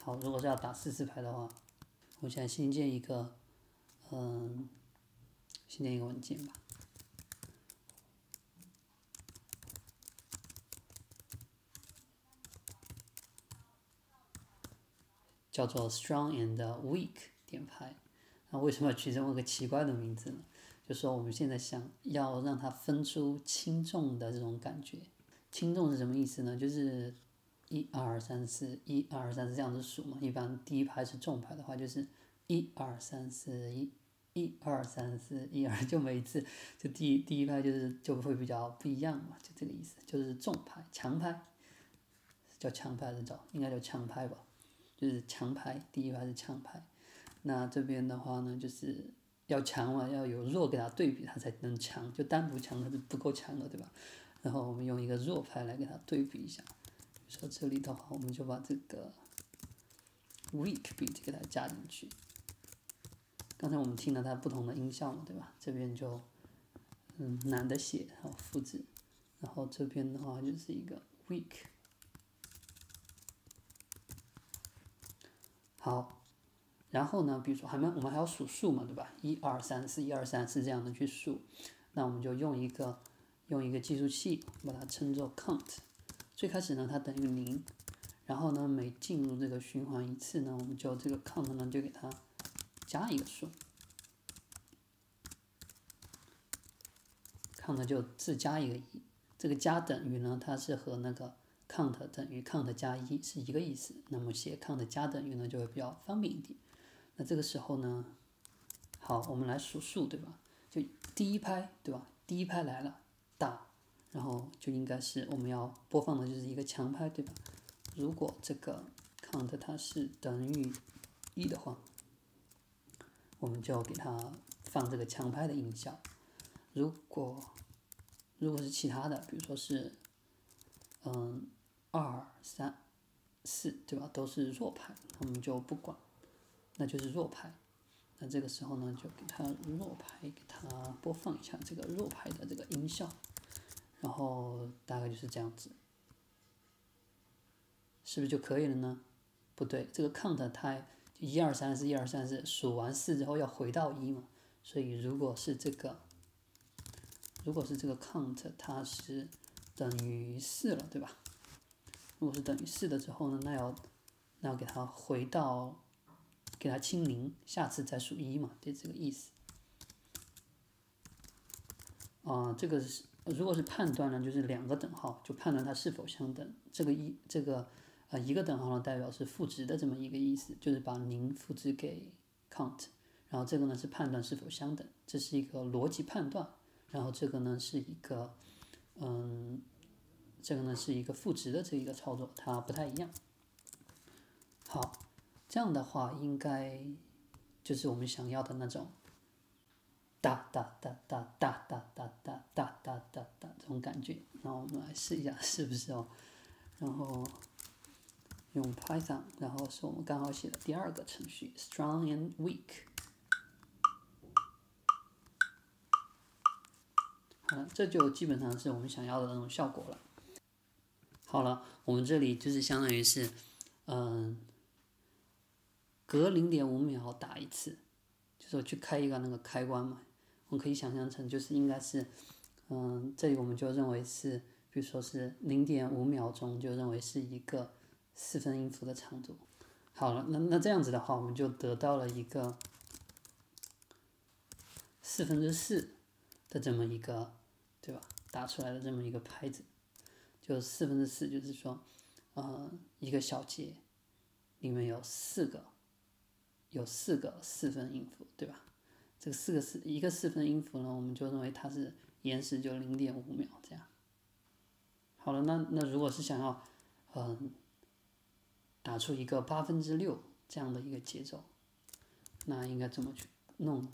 好，如果是要打44拍的话，我现在新建一个，新建一个文件吧，叫做 strong and weak 点拍。那为什么要取这么个奇怪的名字呢？就说我们现在想要让它分出轻重的这种感觉。轻重是什么意思呢？就是1、2、3、4，1、2、3、4这样子数嘛。一般第一拍是重拍的话，就是1、2、3、4、1、2、3、4、1、2，就每一次就第一拍就会比较不一样嘛，就这个意思，就是重拍、强拍，叫强拍的找，应该叫强拍吧，就是强拍，第一拍是强拍。那这边的话呢，就是要强嘛，要有弱给它对比，它才能强，就单独强它是不够强的，对吧？然后我们用一个弱拍来给它对比一下。比如说这里的话，我们就把这个 weak beat 给它加进去。刚才我们听了它不同的音效嘛，对吧？这边就懒得写，然后复制，然后这边的话就是一个 weak。好，然后呢，比如说我们还要数数嘛，对吧？1、2、3、4，1、2、3、4这样的去数。那我们就用一个计数器，把它称作 count。最开始呢，它等于0，然后呢，每进入这个循环一次呢，我们就这个 count 呢就给它加一个数，count 就自加一个1。这个加等于呢，它是和那个 count 等于 count 加1是一个意思。那么写 count 加等于呢，就会比较方便一点。那这个时候呢，好，我们来数数，对吧？就第一拍，对吧？第一拍来了，大，然后就应该是我们要播放的就是一个强拍，对吧？如果这个 count 它是等于1的话，我们就给它放这个强拍的音效。如果是其他的，比如说是2、3、4，对吧？都是弱拍，我们就不管，那就是弱拍。那这个时候呢，就给它弱拍，给它播放一下这个弱拍的这个音效，然后大概就是这样子，是不是就可以了呢？不对，这个 count 它1、2、3、4、1、2、3、4数完4之后要回到1嘛，所以如果是这个 count 它是等于4了，对吧？如果是等于4的之后呢，那要给它回到，给它清0，下次再数1嘛，对，这个意思。这个是如果是判断呢，就是2个等号，就判断它是否相等。一个等号呢，代表是赋值的这么一个意思，就是把0复制给 count，然后这个呢是判断是否相等，这是一个逻辑判断。然后这个呢是一个，赋值的这一个操作，它不太一样。好，这样的话应该就是我们想要的那种哒哒哒哒哒哒哒哒哒哒哒哒这种感觉。然后我们来试一下是不是哦。然后用 Python， 然后是我们刚好写的第2个程序 strong and weak。好了，这就基本上是我们想要的那种效果了。好了，我们这里就是相当于是，隔0.5秒打一次，就是我去开一个那个开关嘛。我们可以想象成就是应该是，这里我们就认为是，比如说是0.5秒钟，就认为是一个4分音符的长度。好了，那这样子的话，我们就得到了一个4/4的这么一个，对吧？打出来的这么一个拍子，就4/4，就是说，一个小节里面有4个4分音符，对吧？这个一个4分音符呢，我们就认为它是延时就0.5秒这样。好了，那如果是想要打出一个6/8这样的一个节奏，那应该怎么去弄呢？